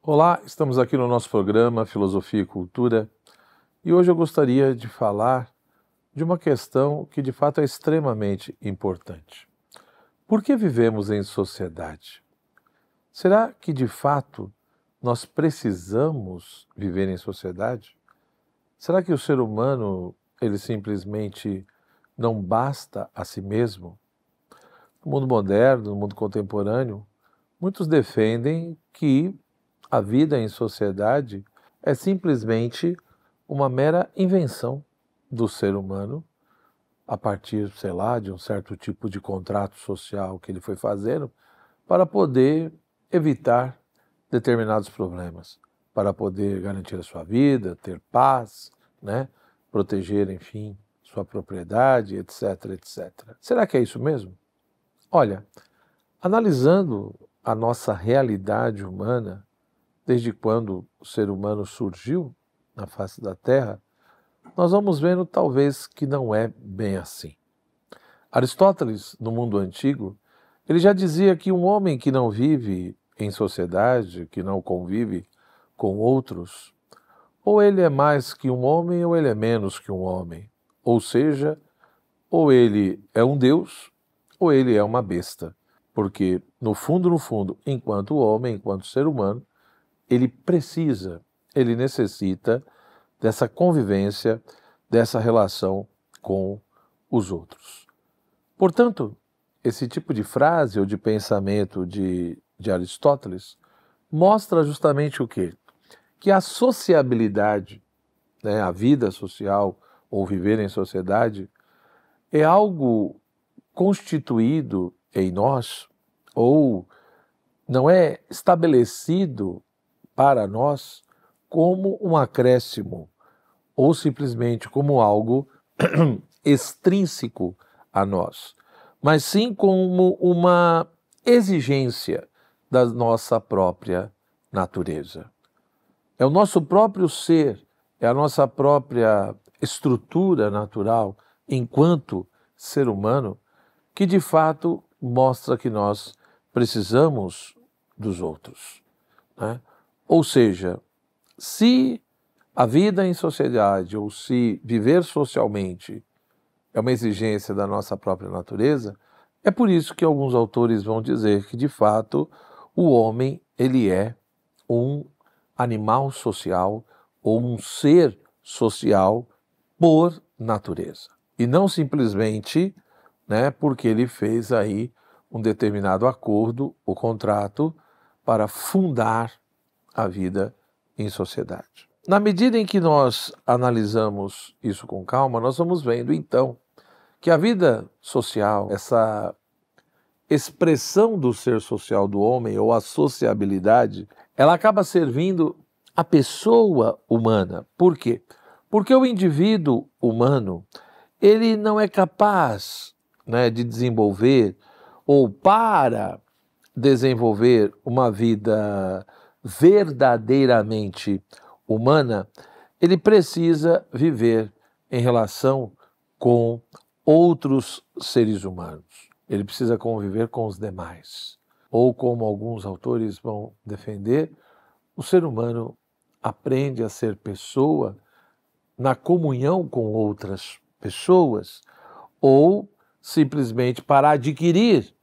Olá, estamos aqui no nosso programa Filosofia e Cultura e hoje eu gostaria de falar de uma questão que de fato é extremamente importante. Por que vivemos em sociedade? Será que de fato nós precisamos viver em sociedade? Será que o ser humano ele simplesmente não basta a si mesmo? No mundo moderno, no mundo contemporâneo, muitos defendem que a vida em sociedade é simplesmente uma mera invenção do ser humano a partir, sei lá, de um certo tipo de contrato social que ele foi fazendo para poder evitar determinados problemas, para poder garantir a sua vida, ter paz, né? Proteger, enfim, sua propriedade, etc, etc. Será que é isso mesmo? Olha, analisando a nossa realidade humana, desde quando o ser humano surgiu na face da Terra, nós vamos vendo talvez que não é bem assim. Aristóteles, no mundo antigo, ele já dizia que um homem que não vive em sociedade, que não convive com outros, ou ele é mais que um homem ou ele é menos que um homem. Ou seja, ou ele é um deus ou ele é uma besta. Porque, no fundo, enquanto homem, enquanto ser humano, ele necessita dessa convivência, dessa relação com os outros. Portanto, esse tipo de frase ou de pensamento de Aristóteles mostra justamente o quê? Que a sociabilidade, né, a vida social ou viver em sociedade, é algo constituído em nós ou não é estabelecido para nós como um acréscimo ou simplesmente como algo extrínseco a nós, mas sim como uma exigência da nossa própria natureza. É o nosso próprio ser, é a nossa própria estrutura natural enquanto ser humano que de fato mostra que nós precisamos dos outros, né? Ou seja, se a vida em sociedade ou se viver socialmente é uma exigência da nossa própria natureza, é por isso que alguns autores vão dizer que, de fato, o homem ele é um animal social ou um ser social por natureza. E não simplesmente, né, porque ele fez aí um determinado acordo ou contrato para fundar a vida em sociedade. Na medida em que nós analisamos isso com calma, nós vamos vendo então que a vida social, essa expressão do ser social do homem ou a sociabilidade, ela acaba servindo a pessoa humana. Por quê? Porque o indivíduo humano, ele não é capaz, né, de desenvolver ou para desenvolver uma vida verdadeiramente humana, ele precisa viver em relação com outros seres humanos. Ele precisa conviver com os demais. Ou, como alguns autores vão defender, o ser humano aprende a ser pessoa na comunhão com outras pessoas, ou simplesmente para adquirir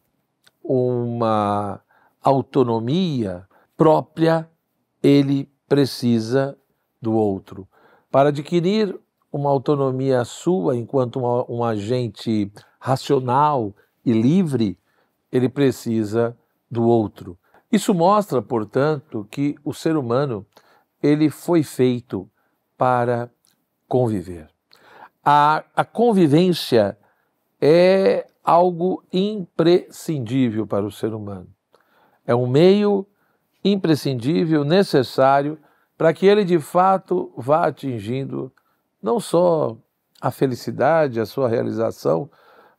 uma autonomia própria, ele precisa do outro. Para adquirir uma autonomia sua enquanto um agente racional e livre, ele precisa do outro. Isso mostra, portanto, que o ser humano ele foi feito para conviver. A convivência é algo imprescindível para o ser humano. É um meio imprescindível, necessário, para que ele de fato vá atingindo não só a felicidade, a sua realização,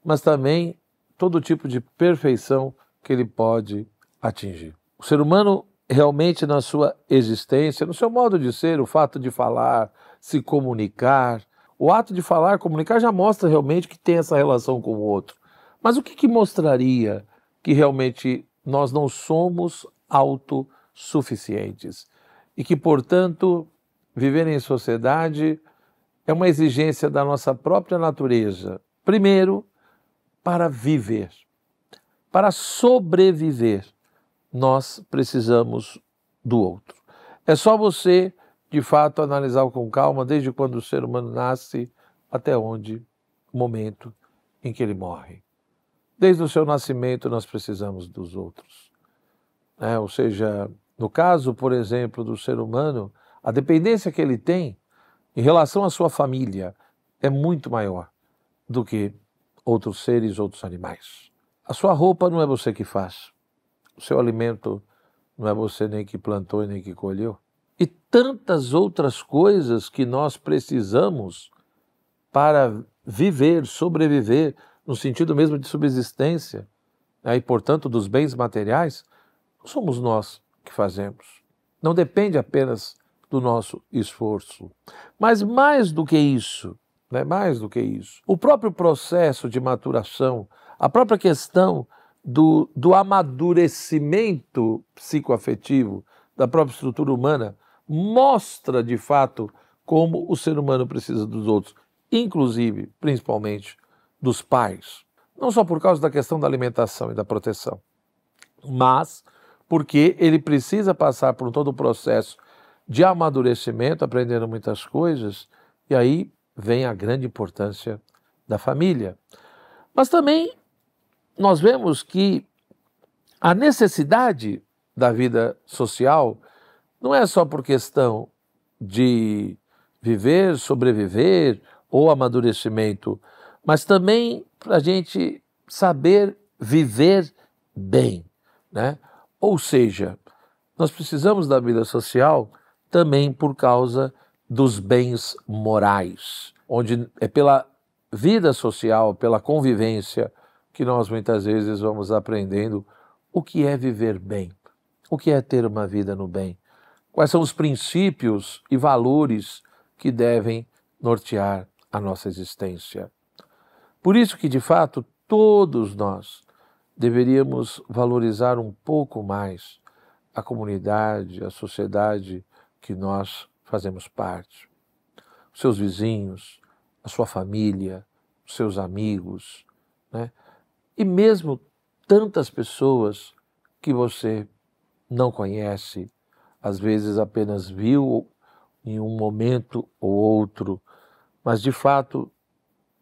mas também todo tipo de perfeição que ele pode atingir. O ser humano realmente na sua existência, no seu modo de ser, o fato de falar, se comunicar, o ato de falar, comunicar já mostra realmente que tem essa relação com o outro. Mas o que mostraria que realmente nós não somos autossuficientes? suficientes e que, portanto, viver em sociedade é uma exigência da nossa própria natureza. Primeiro, para viver, para sobreviver, nós precisamos do outro. É só você, de fato, analisar com calma desde quando o ser humano nasce até o momento em que ele morre. Desde o seu nascimento nós precisamos dos outros. Ou seja, no caso, por exemplo, do ser humano, a dependência que ele tem em relação à sua família é muito maior do que outros seres, outros animais. A sua roupa não é você que faz. O seu alimento não é você nem que plantou e nem que colheu. E tantas outras coisas que nós precisamos para viver, sobreviver, no sentido mesmo de subsistência, e portanto dos bens materiais, somos nós que fazemos. Não depende apenas do nosso esforço. Mas mais do que isso, o próprio processo de maturação, a própria questão do amadurecimento psicoafetivo da própria estrutura humana mostra de fato como o ser humano precisa dos outros, inclusive, principalmente, dos pais. Não só por causa da questão da alimentação e da proteção, mas porque ele precisa passar por todo o processo de amadurecimento, aprendendo muitas coisas, e aí vem a grande importância da família. Mas também nós vemos que a necessidade da vida social não é só por questão de viver, sobreviver ou amadurecimento, mas também para a gente saber viver bem, né? Ou seja, nós precisamos da vida social também por causa dos bens morais, onde é pela vida social, pela convivência, que nós muitas vezes vamos aprendendo o que é viver bem, o que é ter uma vida no bem, quais são os princípios e valores que devem nortear a nossa existência. Por isso que, de fato, todos nós deveríamos valorizar um pouco mais a comunidade, a sociedade que nós fazemos parte. Os seus vizinhos, a sua família, os seus amigos, né? E mesmo tantas pessoas que você não conhece, às vezes apenas viu em um momento ou outro, mas de fato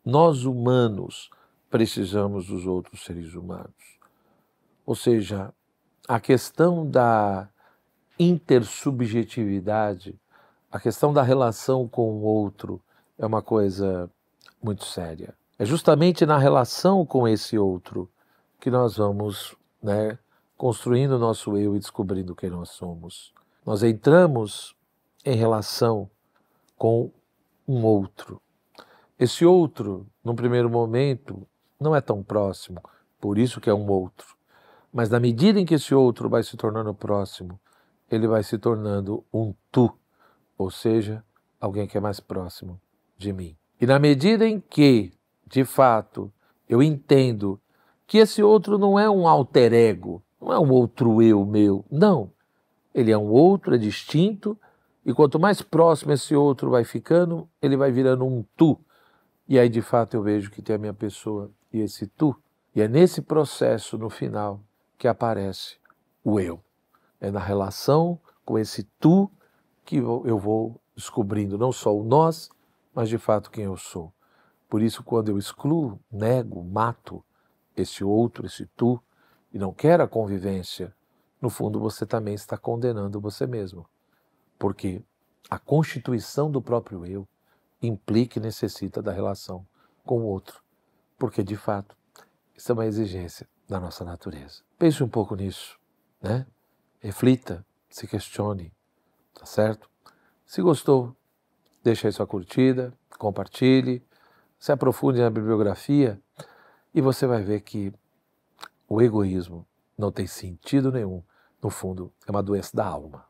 nós humanos precisamos dos outros seres humanos. Ou seja, a questão da intersubjetividade, a questão da relação com o outro é uma coisa muito séria. É justamente na relação com esse outro que nós vamos, construindo o nosso eu e descobrindo quem nós somos. Nós entramos em relação com um outro. Esse outro, num primeiro momento, não é tão próximo, por isso que é um outro. Mas na medida em que esse outro vai se tornando próximo, ele vai se tornando um tu, ou seja, alguém que é mais próximo de mim. E na medida em que, de fato, eu entendo que esse outro não é um alter ego, não é um outro eu meu, não. Ele é um outro, é distinto, e quanto mais próximo esse outro vai ficando, ele vai virando um tu. E aí, de fato, eu vejo que tem a minha pessoa e esse tu. E é nesse processo, no final, que aparece o eu. É na relação com esse tu que eu vou descobrindo não só o nós, mas de fato quem eu sou. Por isso, quando eu excluo, nego, mato esse outro, esse tu, e não quero a convivência, no fundo você também está condenando você mesmo. Porque a constituição do próprio eu implica e necessita da relação com o outro. Porque, de fato, isso é uma exigência da nossa natureza. Pense um pouco nisso, né? Reflita, se questione, tá certo? Se gostou, deixa aí sua curtida, compartilhe, se aprofunde na bibliografia e você vai ver que o egoísmo não tem sentido nenhum. No fundo, é uma doença da alma.